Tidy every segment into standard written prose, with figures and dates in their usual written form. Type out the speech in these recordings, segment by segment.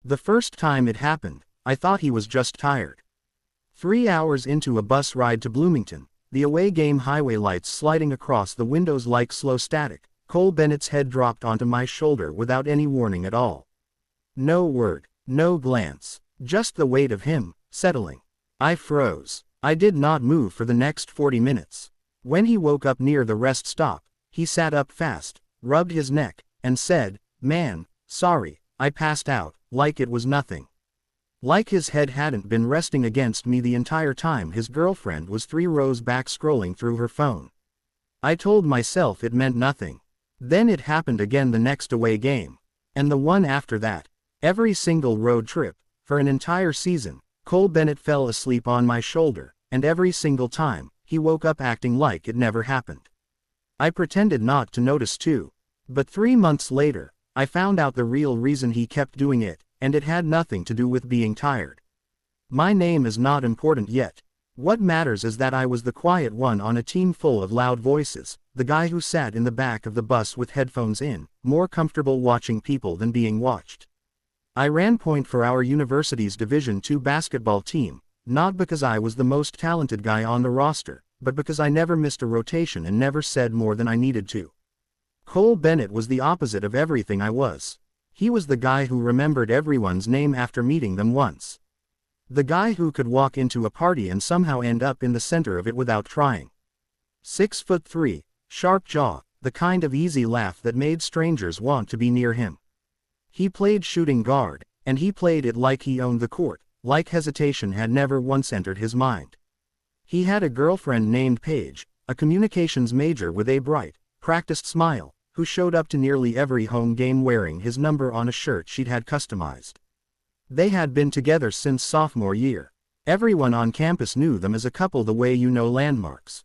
The first time it happened, I thought he was just tired. 3 hours into a bus ride to Bloomington, the away game highway lights sliding across the windows like slow static, Cole Bennett's head dropped onto my shoulder without any warning at all. No word, no glance, just the weight of him, settling. I froze. I did not move for the next 40 minutes. When he woke up near the rest stop, he sat up fast, rubbed his neck, and said, "Man, sorry, I passed out," like it was nothing. Like his head hadn't been resting against me the entire time his girlfriend was 3 rows back scrolling through her phone. I told myself it meant nothing. Then it happened again the next away game. And the one after that. Every single road trip, for an entire season, Cole Bennett fell asleep on my shoulder, and every single time, he woke up acting like it never happened. I pretended not to notice too. But 3 months later, I found out the real reason he kept doing it, and it had nothing to do with being tired. My name is not important yet. What matters is that I was the quiet one on a team full of loud voices, the guy who sat in the back of the bus with headphones in, more comfortable watching people than being watched. I ran point for our university's Division II basketball team, not because I was the most talented guy on the roster, but because I never missed a rotation and never said more than I needed to. Cole Bennett was the opposite of everything I was. He was the guy who remembered everyone's name after meeting them once. The guy who could walk into a party and somehow end up in the center of it without trying. 6'3", sharp jaw, the kind of easy laugh that made strangers want to be near him. He played shooting guard, and he played it like he owned the court, like hesitation had never once entered his mind. He had a girlfriend named Paige, a communications major with a bright, practiced smile, who showed up to nearly every home game wearing his number on a shirt she'd had customized. They had been together since sophomore year. Everyone on campus knew them as a couple the way you know landmarks.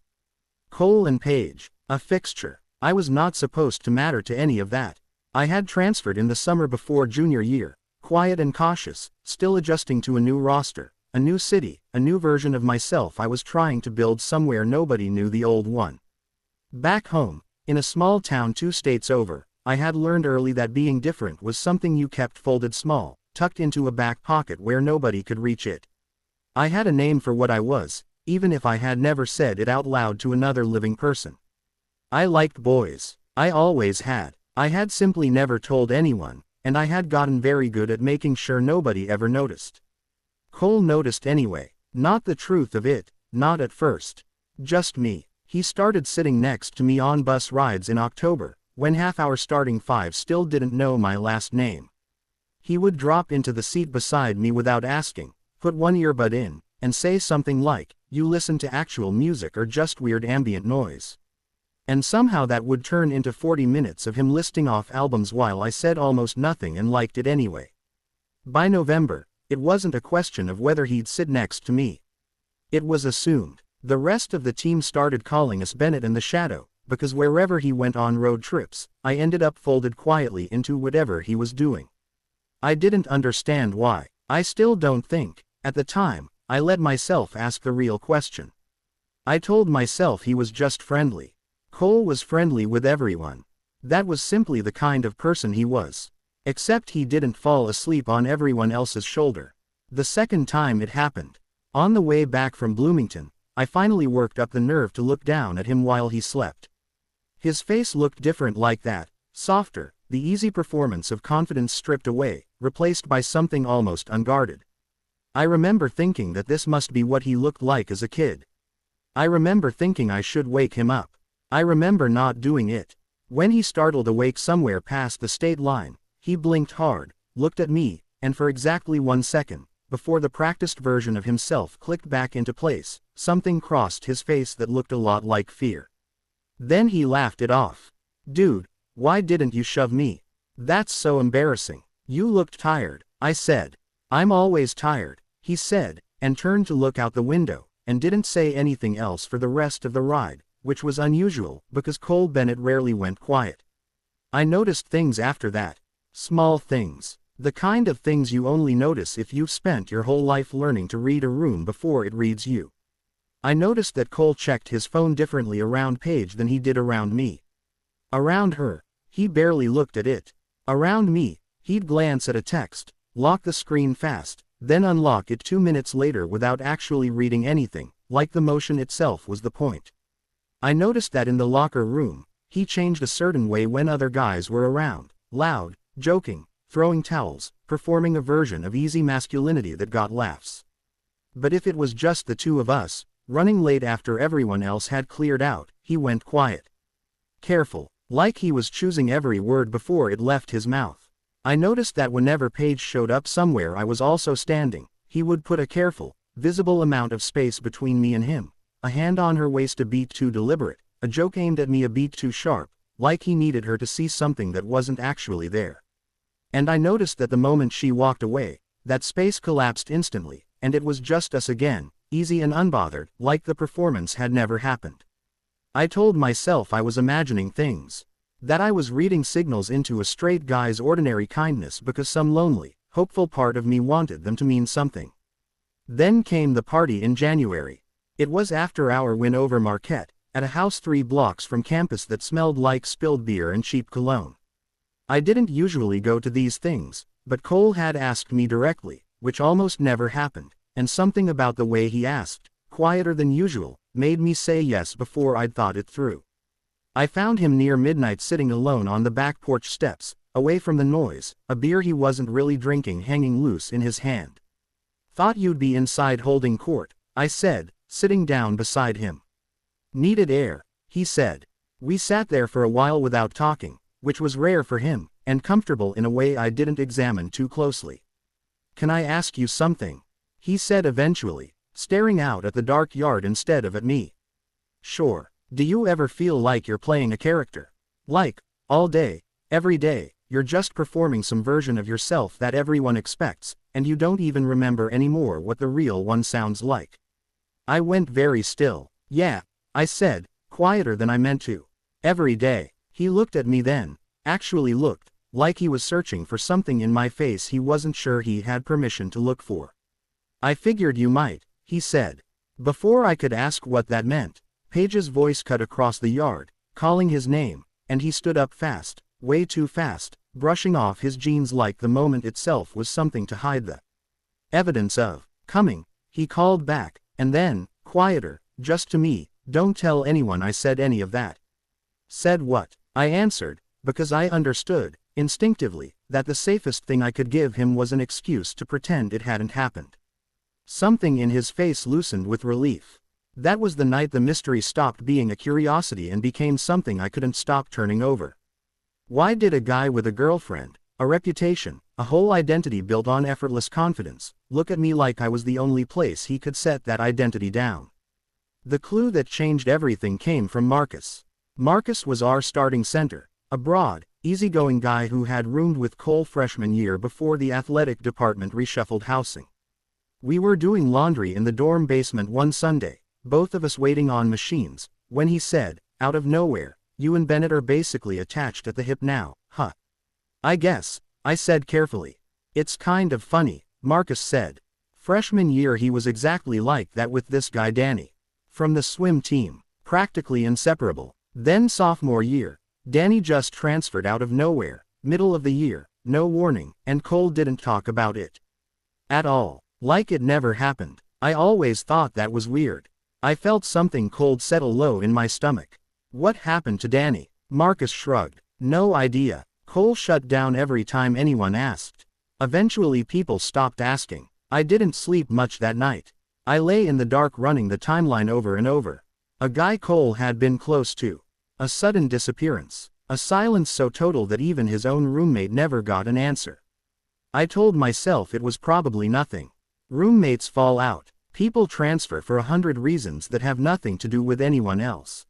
Cole and Paige, a fixture. I was not supposed to matter to any of that. I had transferred in the summer before junior year, quiet and cautious, still adjusting to a new roster, a new city, a new version of myself I was trying to build somewhere nobody knew the old one. Back home, in a small town 2 states over, I had learned early that being different was something you kept folded small, tucked into a back pocket where nobody could reach it. I had a name for what I was, even if I had never said it out loud to another living person. I liked boys. I always had. I had simply never told anyone, and I had gotten very good at making sure nobody ever noticed. Cole noticed anyway. Not the truth of it, not at first. Just me. He started sitting next to me on bus rides in October, when half our starting 5 still didn't know my last name. He would drop into the seat beside me without asking, put one earbud in, and say something like, "You listen to actual music or just weird ambient noise?" And somehow that would turn into 40 minutes of him listing off albums while I said almost nothing and liked it anyway. By November, it wasn't a question of whether he'd sit next to me. It was assumed. The rest of the team started calling us Bennett and the Shadow, because wherever he went on road trips, I ended up folded quietly into whatever he was doing. I didn't understand why. I still don't think. At the time, I let myself ask the real question. I told myself he was just friendly. Cole was friendly with everyone. That was simply the kind of person he was. Except he didn't fall asleep on everyone else's shoulder. The second time it happened. On the way back from Bloomington, I finally worked up the nerve to look down at him while he slept. His face looked different like that, softer, the easy performance of confidence stripped away, replaced by something almost unguarded. I remember thinking that this must be what he looked like as a kid. I remember thinking I should wake him up. I remember not doing it. When he startled awake somewhere past the state line, he blinked hard, looked at me, and for exactly 1 second, before the practiced version of himself clicked back into place, something crossed his face that looked a lot like fear. Then he laughed it off. "Dude, why didn't you shove me? That's so embarrassing." "You looked tired," I said. "I'm always tired," he said, and turned to look out the window, and didn't say anything else for the rest of the ride, which was unusual, because Cole Bennett rarely went quiet. I noticed things after that. Small things. The kind of things you only notice if you've spent your whole life learning to read a room before it reads you. I noticed that Cole checked his phone differently around Paige than he did around me. Around her, he barely looked at it. Around me, he'd glance at a text, lock the screen fast, then unlock it 2 minutes later without actually reading anything, like the motion itself was the point. I noticed that in the locker room, he changed a certain way when other guys were around, loud, joking, throwing towels, performing a version of easy masculinity that got laughs. But if it was just the two of us, running late after everyone else had cleared out, he went quiet. Careful, like he was choosing every word before it left his mouth. I noticed that whenever Paige showed up somewhere I was also standing, he would put a careful, visible amount of space between me and him, a hand on her waist a beat too deliberate, a joke aimed at me a beat too sharp, like he needed her to see something that wasn't actually there. And I noticed that the moment she walked away, that space collapsed instantly, and it was just us again, easy and unbothered, like the performance had never happened. I told myself I was imagining things. That I was reading signals into a straight guy's ordinary kindness because some lonely, hopeful part of me wanted them to mean something. Then came the party in January. It was after our win over Marquette, at a house 3 blocks from campus that smelled like spilled beer and cheap cologne. I didn't usually go to these things, but Cole had asked me directly, which almost never happened, and something about the way he asked, quieter than usual, made me say yes before I'd thought it through. I found him near midnight sitting alone on the back porch steps, away from the noise, a beer he wasn't really drinking hanging loose in his hand. "Thought you'd be inside holding court," I said, sitting down beside him. "Needed air," he said. We sat there for a while without talking, which was rare for him, and comfortable in a way I didn't examine too closely. "Can I ask you something?" he said eventually, staring out at the dark yard instead of at me. "Sure. Do you ever feel like you're playing a character? Like, all day, every day, you're just performing some version of yourself that everyone expects, and you don't even remember anymore what the real one sounds like?" I went very still. "Yeah," I said, quieter than I meant to. "Every day." He looked at me then, actually looked, like he was searching for something in my face he wasn't sure he had permission to look for. "I figured you might," he said. Before I could ask what that meant, Paige's voice cut across the yard, calling his name, and he stood up fast, way too fast, brushing off his jeans like the moment itself was something to hide the evidence of. "Coming," he called back, and then, quieter, just to me, "Don't tell anyone I said any of that." "Said what?" I answered, because I understood, instinctively, that the safest thing I could give him was an excuse to pretend it hadn't happened. Something in his face loosened with relief. That was the night the mystery stopped being a curiosity and became something I couldn't stop turning over. Why did a guy with a girlfriend, a reputation, a whole identity built on effortless confidence, look at me like I was the only place he could set that identity down? The clue that changed everything came from Marcus. Marcus was our starting center, a broad, easygoing guy who had roomed with Cole freshman year before the athletic department reshuffled housing. We were doing laundry in the dorm basement one Sunday, both of us waiting on machines, when he said, out of nowhere, "You and Bennett are basically attached at the hip now, huh?" "I guess," I said carefully. "It's kind of funny," Marcus said. Freshman year he was exactly like that with this guy Danny. From the swim team, practically inseparable. Then sophomore year, Danny just transferred out of nowhere, middle of the year, no warning, and Cole didn't talk about it at all. Like it never happened. I always thought that was weird. I felt something cold settle low in my stomach. "What happened to Danny?" Marcus shrugged. "No idea." Cole shut down every time anyone asked. Eventually people stopped asking. I didn't sleep much that night. I lay in the dark running the timeline over and over. A guy Cole had been close to. A sudden disappearance. A silence so total that even his own roommate never got an answer. I told myself it was probably nothing. Roommates fall out. People transfer for 100 reasons that have nothing to do with anyone else.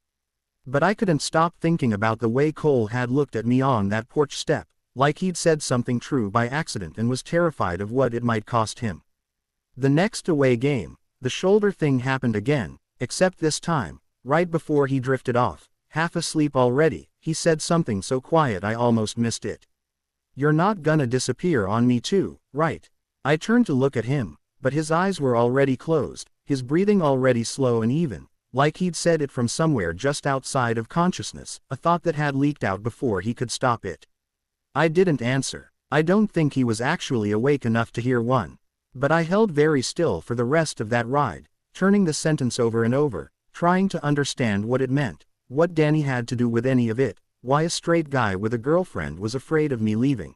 But I couldn't stop thinking about the way Cole had looked at me on that porch step, like he'd said something true by accident and was terrified of what it might cost him. The next away game, the shoulder thing happened again, except this time, right before he drifted off, half asleep already, he said something so quiet I almost missed it. "You're not gonna disappear on me too, right?" I turned to look at him, but his eyes were already closed, his breathing already slow and even, like he'd said it from somewhere just outside of consciousness, a thought that had leaked out before he could stop it. I didn't answer. I don't think he was actually awake enough to hear one. But I held very still for the rest of that ride, turning the sentence over and over, trying to understand what it meant, what Danny had to do with any of it, why a straight guy with a girlfriend was afraid of me leaving.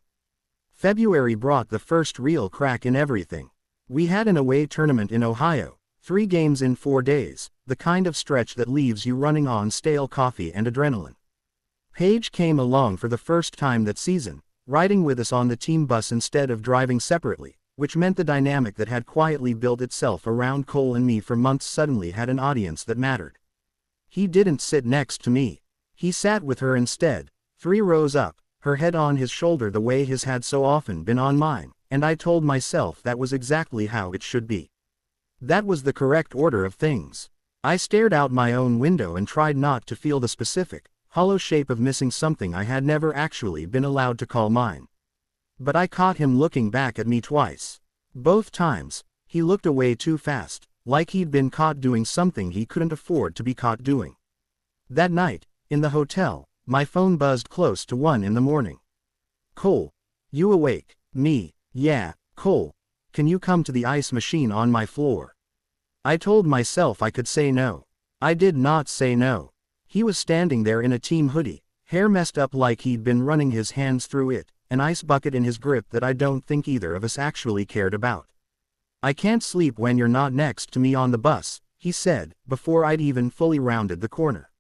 February brought the first real crack in everything. We had an away tournament in Ohio, 3 games in 4 days, the kind of stretch that leaves you running on stale coffee and adrenaline. Paige came along for the first time that season, riding with us on the team bus instead of driving separately, which meant the dynamic that had quietly built itself around Cole and me for months suddenly had an audience that mattered. He didn't sit next to me. He sat with her instead, 3 rows up, her head on his shoulder the way his had so often been on mine, and I told myself that was exactly how it should be. That was the correct order of things. I stared out my own window and tried not to feel the specific, hollow shape of missing something I had never actually been allowed to call mine. But I caught him looking back at me twice. Both times, he looked away too fast, like he'd been caught doing something he couldn't afford to be caught doing. That night, in the hotel, my phone buzzed close to 1 in the morning. "Cole, you awake?" Me, "Yeah, Cole, can you come to the ice machine on my floor?" I told myself I could say no. I did not say no. He was standing there in a team hoodie, hair messed up like he'd been running his hands through it, an ice bucket in his grip that I don't think either of us actually cared about. "I can't sleep when you're not next to me on the bus," he said, before I'd even fully rounded the corner.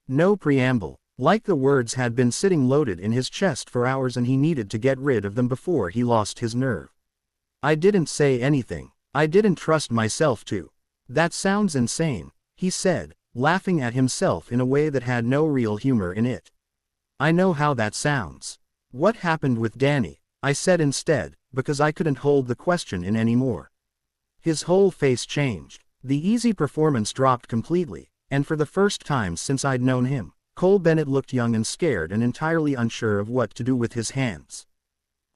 No preamble, like the words had been sitting loaded in his chest for hours and he needed to get rid of them before he lost his nerve. I didn't say anything. I didn't trust myself to. "That sounds insane," he said, laughing at himself in a way that had no real humor in it. "I know how that sounds." "What happened with Danny?" I said instead, because I couldn't hold the question in anymore. His whole face changed. The easy performance dropped completely, and for the first time since I'd known him, Cole Bennett looked young and scared and entirely unsure of what to do with his hands.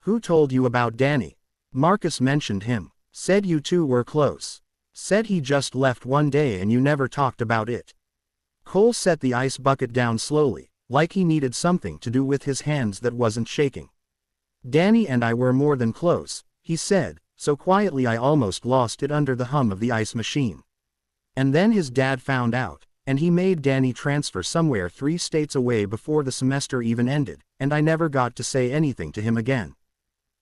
"Who told you about Danny?" "Marcus mentioned him. Said you two were close. Said he just left one day and you never talked about it." Cole set the ice bucket down slowly, like he needed something to do with his hands that wasn't shaking. "Danny and I were more than close," he said, so quietly I almost lost it under the hum of the ice machine. "And then his dad found out, and he made Danny transfer somewhere 3 states away before the semester even ended, and I never got to say anything to him again.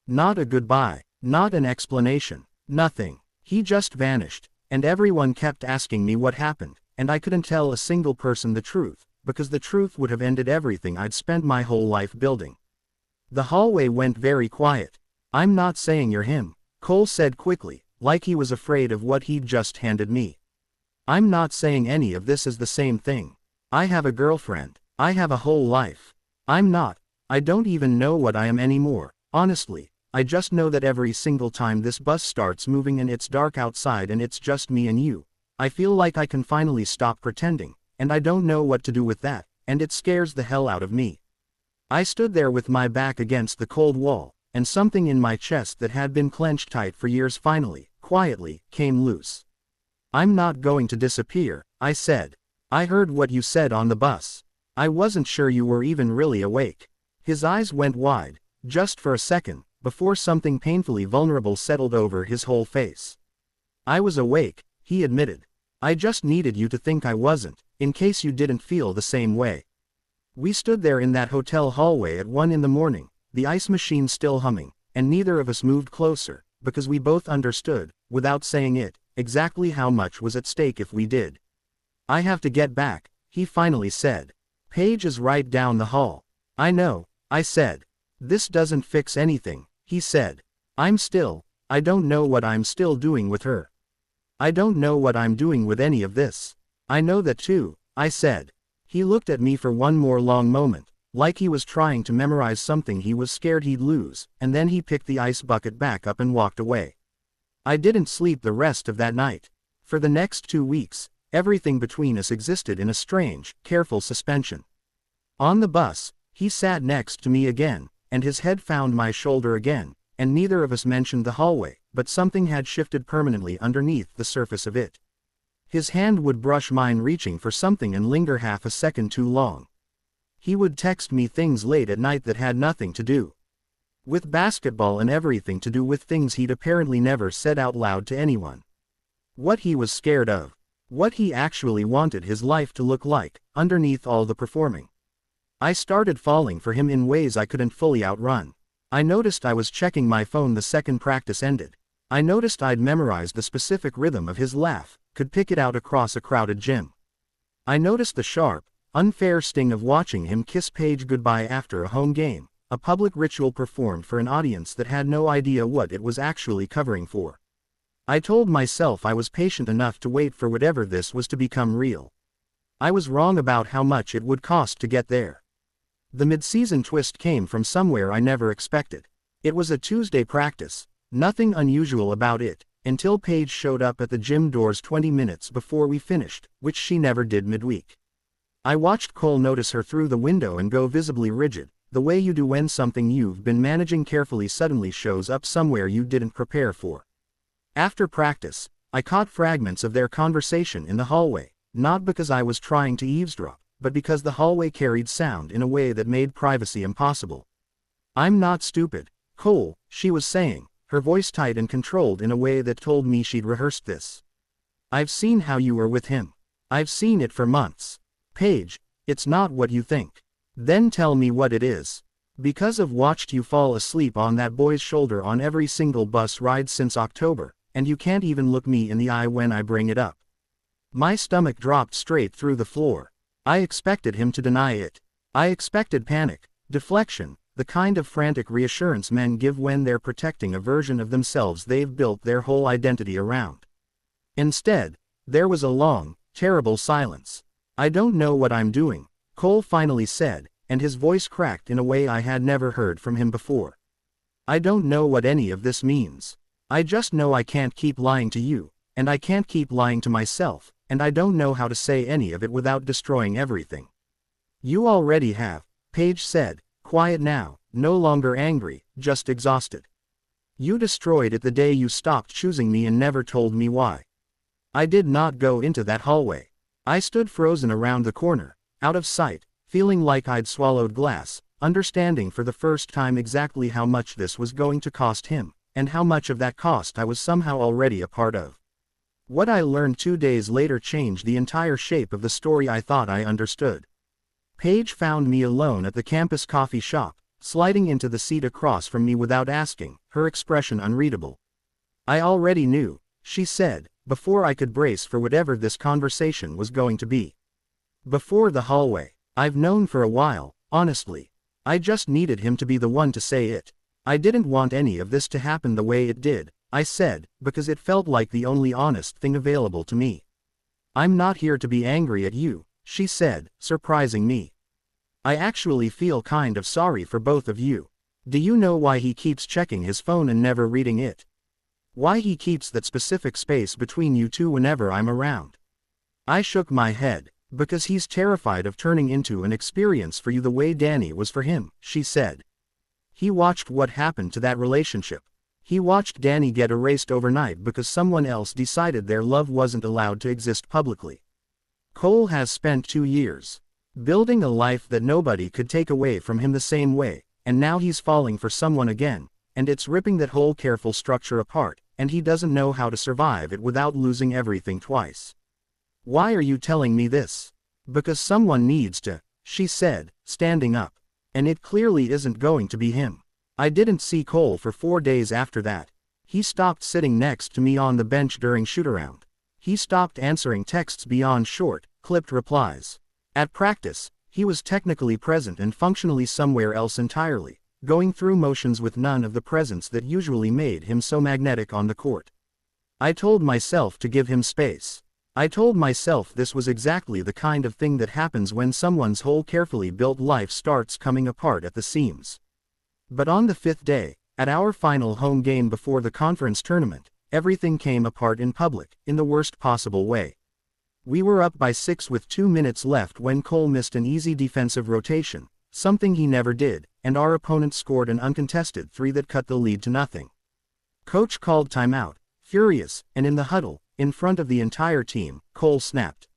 Not a goodbye, not an explanation, nothing. He just vanished, and everyone kept asking me what happened, and I couldn't tell a single person the truth, because the truth would have ended everything I'd spent my whole life building." The hallway went very quiet. "I'm not saying you're him," Cole said quickly, like he was afraid of what he'd just handed me. "I'm not saying any of this is the same thing. I have a girlfriend. I have a whole life. I don't even know what I am anymore, honestly. I just know that every single time this bus starts moving and it's dark outside and it's just me and you, I feel like I can finally stop pretending, and I don't know what to do with that, and it scares the hell out of me." I stood there with my back against the cold wall, and something in my chest that had been clenched tight for years finally, quietly, came loose. "I'm not going to disappear," I said. "I heard what you said on the bus. I wasn't sure you were even really awake." His eyes went wide, just for a second, before something painfully vulnerable settled over his whole face. "I was awake," he admitted. "I just needed you to think I wasn't, in case you didn't feel the same way." We stood there in that hotel hallway at 1 in the morning, the ice machine still humming, and neither of us moved closer, because we both understood, without saying it, exactly how much was at stake if we did. "I have to get back," he finally said. "Paige is right down the hall." "I know," I said. "This doesn't fix anything," he said. I don't know what I'm still doing with her. I don't know what I'm doing with any of this." "I know that too," I said. He looked at me for one more long moment, like he was trying to memorize something he was scared he'd lose, and then he picked the ice bucket back up and walked away. I didn't sleep the rest of that night. For the next 2 weeks, everything between us existed in a strange, careful suspension. On the bus, he sat next to me again, and his head found my shoulder again, and neither of us mentioned the hallway, but something had shifted permanently underneath the surface of it. His hand would brush mine reaching for something and linger half a second too long. He would text me things late at night that had nothing to do With basketball and everything to do with things he'd apparently never said out loud to anyone. What he was scared of. What he actually wanted his life to look like, underneath all the performing. I started falling for him in ways I couldn't fully outrun. I noticed I was checking my phone the second practice ended. I noticed I'd memorized the specific rhythm of his laugh, could pick it out across a crowded gym. I noticed the sharp, unfair sting of watching him kiss Paige goodbye after a home game, a public ritual performed for an audience that had no idea what it was actually covering for. I told myself I was patient enough to wait for whatever this was to become real. I was wrong about how much it would cost to get there. The mid-season twist came from somewhere I never expected. It was a Tuesday practice, nothing unusual about it, until Paige showed up at the gym doors 20 minutes before we finished, which she never did midweek. I watched Cole notice her through the window and go visibly rigid, the way you do when something you've been managing carefully suddenly shows up somewhere you didn't prepare for. After practice, I caught fragments of their conversation in the hallway, not because I was trying to eavesdrop, but because the hallway carried sound in a way that made privacy impossible. "I'm not stupid, Cole," she was saying, her voice tight and controlled in a way that told me she'd rehearsed this. "I've seen how you were with him. I've seen it for months. Paige, it's not what you think." "Then tell me what it is." "Because I've watched you fall asleep on that boy's shoulder on every single bus ride since October, and you can't even look me in the eye when I bring it up." My stomach dropped straight through the floor. I expected him to deny it. I expected panic, deflection, the kind of frantic reassurance men give when they're protecting a version of themselves they've built their whole identity around. Instead, there was a long, terrible silence. "I don't know what I'm doing," Cole finally said, and his voice cracked in a way I had never heard from him before. "I don't know what any of this means. I just know I can't keep lying to you, and I can't keep lying to myself, and I don't know how to say any of it without destroying everything." "You already have," Paige said, quiet now, no longer angry, just exhausted. "You destroyed it the day you stopped choosing me and never told me why." I did not go into that hallway. I stood frozen around the corner, out of sight, feeling like I'd swallowed glass, understanding for the first time exactly how much this was going to cost him, and how much of that cost I was somehow already a part of. What I learned 2 days later changed the entire shape of the story I thought I understood. Paige found me alone at the campus coffee shop, sliding into the seat across from me without asking, her expression unreadable. "I already knew," she said, before I could brace for whatever this conversation was going to be. "Before the hallway. I've known for a while, honestly. I just needed him to be the one to say it. I didn't want any of this to happen the way it did," I said, because it felt like the only honest thing available to me. "I'm not here to be angry at you," she said, surprising me. "I actually feel kind of sorry for both of you. Do you know why he keeps checking his phone and never reading it? Why he keeps that specific space between you two whenever I'm around?" I shook my head. "Because he's terrified of turning into an experience for you the way Danny was for him," she said. "He watched what happened to that relationship. He watched Danny get erased overnight because someone else decided their love wasn't allowed to exist publicly. Cole has spent 2 years building a life that nobody could take away from him the same way, and now he's falling for someone again, and it's ripping that whole careful structure apart, and he doesn't know how to survive it without losing everything twice." "Why are you telling me this?" "Because someone needs to," she said, standing up. "And it clearly isn't going to be him." I didn't see Cole for 4 days after that. He stopped sitting next to me on the bench during shootaround. He stopped answering texts beyond short, clipped replies. At practice, he was technically present and functionally somewhere else entirely, going through motions with none of the presence that usually made him so magnetic on the court. I told myself to give him space. I told myself this was exactly the kind of thing that happens when someone's whole carefully built life starts coming apart at the seams. But on the 5th day, at our final home game before the conference tournament, everything came apart in public, in the worst possible way. We were up by 6 with 2 minutes left when Cole missed an easy defensive rotation, something he never did, and our opponent scored an uncontested 3 that cut the lead to nothing. Coach called timeout, furious, and in the huddle, in front of the entire team, Cole snapped.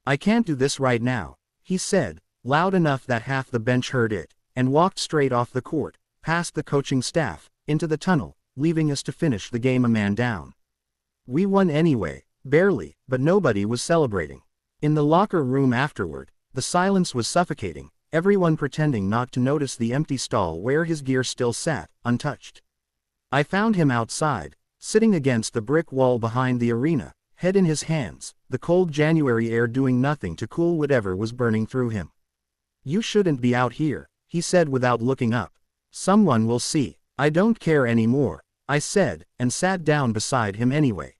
"I can't do this right now," he said, loud enough that half the bench heard it, and walked straight off the court, past the coaching staff, into the tunnel, leaving us to finish the game a man down. We won anyway, barely, but nobody was celebrating. In the locker room afterward, the silence was suffocating, everyone pretending not to notice the empty stall where his gear still sat, untouched. I found him outside, sitting against the brick wall behind the arena, head in his hands, the cold January air doing nothing to cool whatever was burning through him. "You shouldn't be out here," he said without looking up. "Someone will see." "I don't care anymore," I said, and sat down beside him anyway.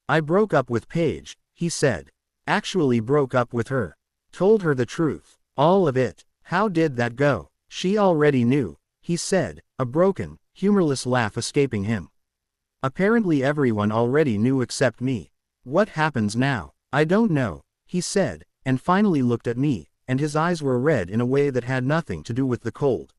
"I broke up with Paige," he said. "Actually broke up with her. Told her the truth. All of it." "How did that go?" "She already knew," he said, a broken, humorless laugh escaping him. "Apparently everyone already knew except me. What happens now?" "I don't know," he said, and finally looked at me, and his eyes were red in a way that had nothing to do with the cold.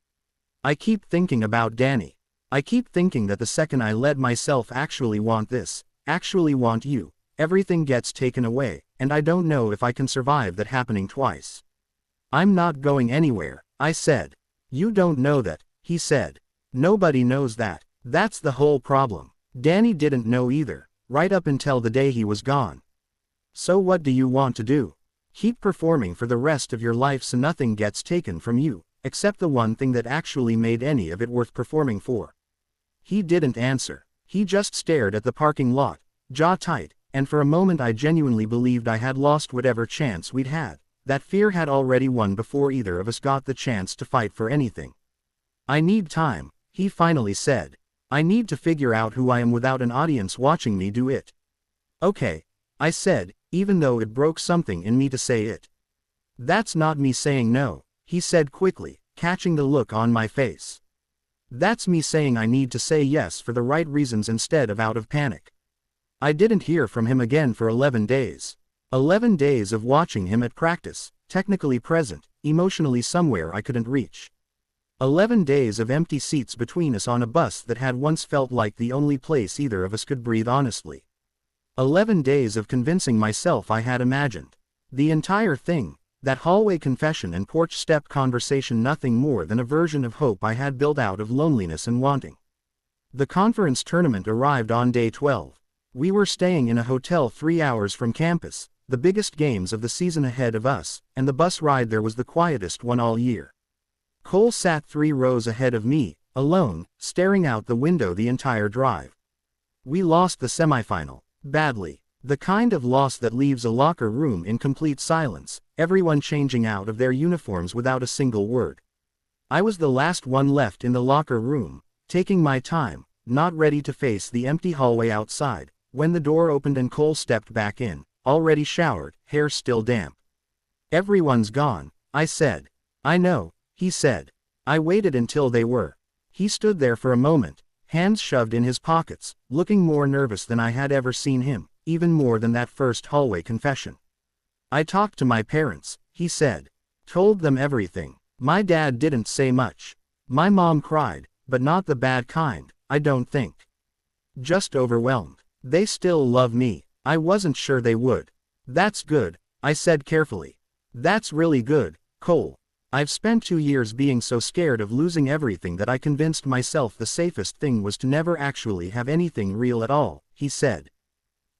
"I keep thinking about Danny. I keep thinking that the second I let myself actually want this, actually want you, everything gets taken away, and I don't know if I can survive that happening twice." "I'm not going anywhere," I said. "You don't know that," he said. "Nobody knows that. That's the whole problem. Danny didn't know either, right up until the day he was gone." "So what do you want to do? Keep performing for the rest of your life so nothing gets taken from you, except the one thing that actually made any of it worth performing for?" He didn't answer. He just stared at the parking lot, jaw tight, and for a moment I genuinely believed I had lost whatever chance we'd had, that fear had already won before either of us got the chance to fight for anything. "I need time," he finally said. "I need to figure out who I am without an audience watching me do it." "Okay," I said, even though it broke something in me to say it. "That's not me saying no," he said quickly, catching the look on my face. "That's me saying I need to say yes for the right reasons instead of out of panic." I didn't hear from him again for 11 days. 11 days of watching him at practice, technically present, emotionally somewhere I couldn't reach. 11 days of empty seats between us on a bus that had once felt like the only place either of us could breathe honestly. 11 days of convincing myself I had imagined the entire thing, that hallway confession and porch step conversation, nothing more than a version of hope I had built out of loneliness and wanting. The conference tournament arrived on day 12. We were staying in a hotel 3 hours from campus, the biggest games of the season ahead of us, and the bus ride there was the quietest one all year. Cole sat 3 rows ahead of me, alone, staring out the window the entire drive. We lost the semifinal. Badly. The kind of loss that leaves a locker room in complete silence, everyone changing out of their uniforms without a single word. I was the last one left in the locker room, taking my time, not ready to face the empty hallway outside, when the door opened and Cole stepped back in, already showered, hair still damp. "Everyone's gone," I said. "I know," he said. I waited until they were. He stood there for a moment, hands shoved in his pockets, looking more nervous than I had ever seen him, even more than that first hallway confession. "I talked to my parents," he said. "Told them everything. My dad didn't say much. My mom cried, but not the bad kind, I don't think. Just overwhelmed. They still love me. I wasn't sure they would." "That's good," I said carefully. "That's really good, Cole. I've spent 2 years being so scared of losing everything that I convinced myself the safest thing was to never actually have anything real at all," he said.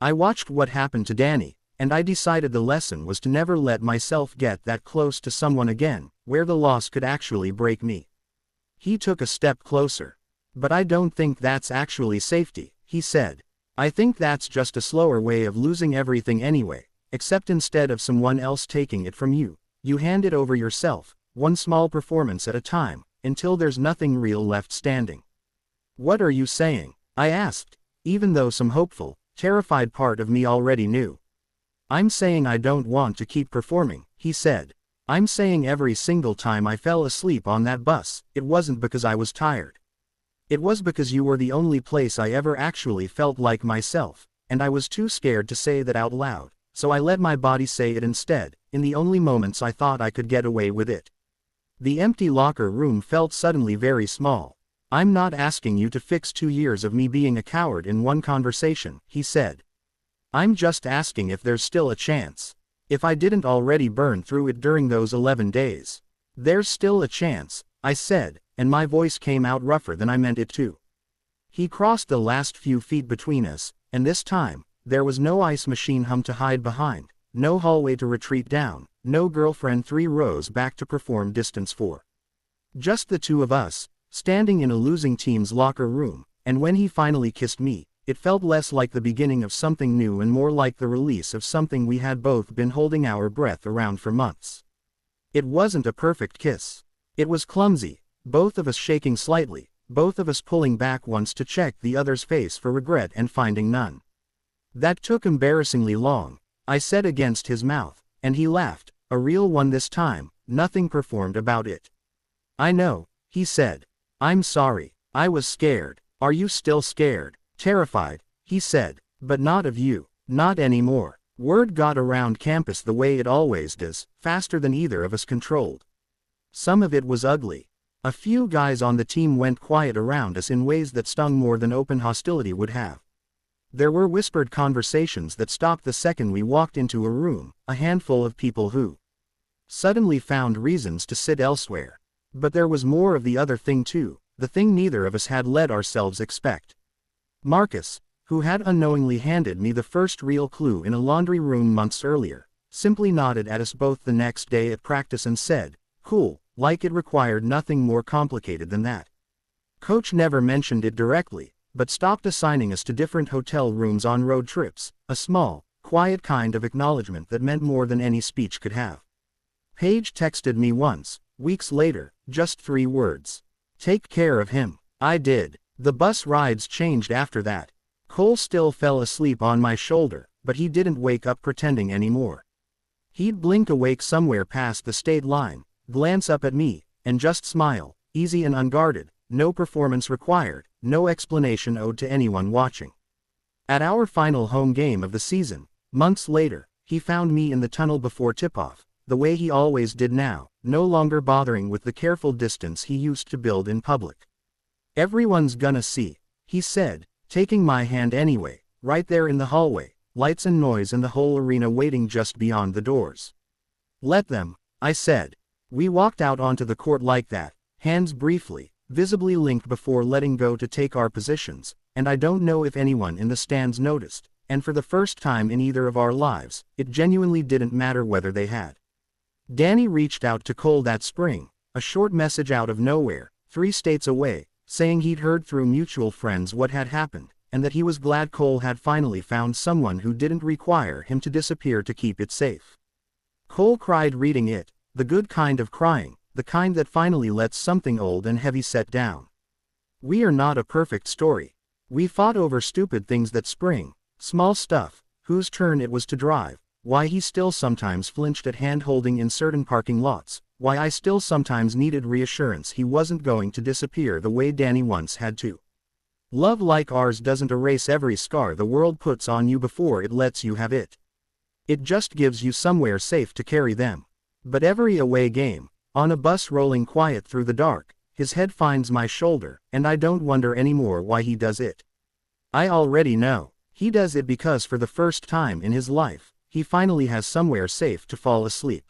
"I watched what happened to Danny, and I decided the lesson was to never let myself get that close to someone again, where the loss could actually break me." He took a step closer. "But I don't think that's actually safety," he said. "I think that's just a slower way of losing everything anyway, except instead of someone else taking it from you, you hand it over yourself, one small performance at a time, until there's nothing real left standing." "What are you saying?" I asked, even though some hopeful, terrified part of me already knew. "I'm saying I don't want to keep performing," he said. "I'm saying every single time I fell asleep on that bus, it wasn't because I was tired. It was because you were the only place I ever actually felt like myself, and I was too scared to say that out loud, so I let my body say it instead, in the only moments I thought I could get away with it." The empty locker room felt suddenly very small. "I'm not asking you to fix 2 years of me being a coward in one conversation," he said. "I'm just asking if there's still a chance. If I didn't already burn through it during those 11 days. There's still a chance, I said, and my voice came out rougher than I meant it to. He crossed the last few feet between us, and this time, there was no ice machine hum to hide behind, no hallway to retreat down, no girlfriend 3 rows back to perform distance for. Just the two of us, standing in a losing team's locker room, and when he finally kissed me, it felt less like the beginning of something new and more like the release of something we had both been holding our breath around for months. It wasn't a perfect kiss. It was clumsy, both of us shaking slightly, both of us pulling back once to check the other's face for regret and finding none. That took embarrassingly long, I said against his mouth, and he laughed, a real one this time, nothing performed about it. I know, he said. I'm sorry, I was scared. Are you still scared? Terrified, he said, but not of you, not anymore. Word got around campus the way it always does, faster than either of us controlled. Some of it was ugly. A few guys on the team went quiet around us in ways that stung more than open hostility would have. There were whispered conversations that stopped the second we walked into a room, a handful of people who suddenly found reasons to sit elsewhere. But there was more of the other thing too, the thing neither of us had let ourselves expect. Marcus, who had unknowingly handed me the first real clue in a laundry room months earlier, simply nodded at us both the next day at practice and said, "Cool," like it required nothing more complicated than that. Coach never mentioned it directly, but stopped assigning us to different hotel rooms on road trips, a small, quiet kind of acknowledgement that meant more than any speech could have. Paige texted me once, weeks later, just 3 words. "Take care of him." I did. The bus rides changed after that. Cole still fell asleep on my shoulder, but he didn't wake up pretending anymore. He'd blink awake somewhere past the state line, glance up at me, and just smile, easy and unguarded, no performance required, no explanation owed to anyone watching. At our final home game of the season, months later, he found me in the tunnel before tip-off, the way he always did now, no longer bothering with the careful distance he used to build in public. "Everyone's gonna see," he said, taking my hand anyway, right there in the hallway, lights and noise and the whole arena waiting just beyond the doors. "Let them," I said. We walked out onto the court like that, hands briefly, visibly linked before letting go to take our positions, and I don't know if anyone in the stands noticed, and for the first time in either of our lives, it genuinely didn't matter whether they had. Danny reached out to Cole that spring, a short message out of nowhere, 3 states away, saying he'd heard through mutual friends what had happened, and that he was glad Cole had finally found someone who didn't require him to disappear to keep it safe. Cole cried reading it, the good kind of crying, the kind that finally lets something old and heavy set down. We are not a perfect story. We fought over stupid things that spring, small stuff, whose turn it was to drive, why he still sometimes flinched at hand-holding in certain parking lots, why I still sometimes needed reassurance he wasn't going to disappear the way Danny once had to. Love like ours doesn't erase every scar the world puts on you before it lets you have it. It just gives you somewhere safe to carry them. But every away game, on a bus rolling quiet through the dark, his head finds my shoulder, and I don't wonder anymore why he does it. I already know. He does it because for the first time in his life, he finally has somewhere safe to fall asleep.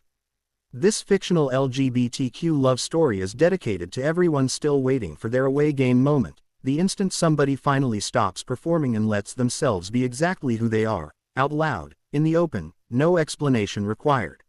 This fictional LGBTQ love story is dedicated to everyone still waiting for their away game moment, the instant somebody finally stops performing and lets themselves be exactly who they are, out loud, in the open, no explanation required.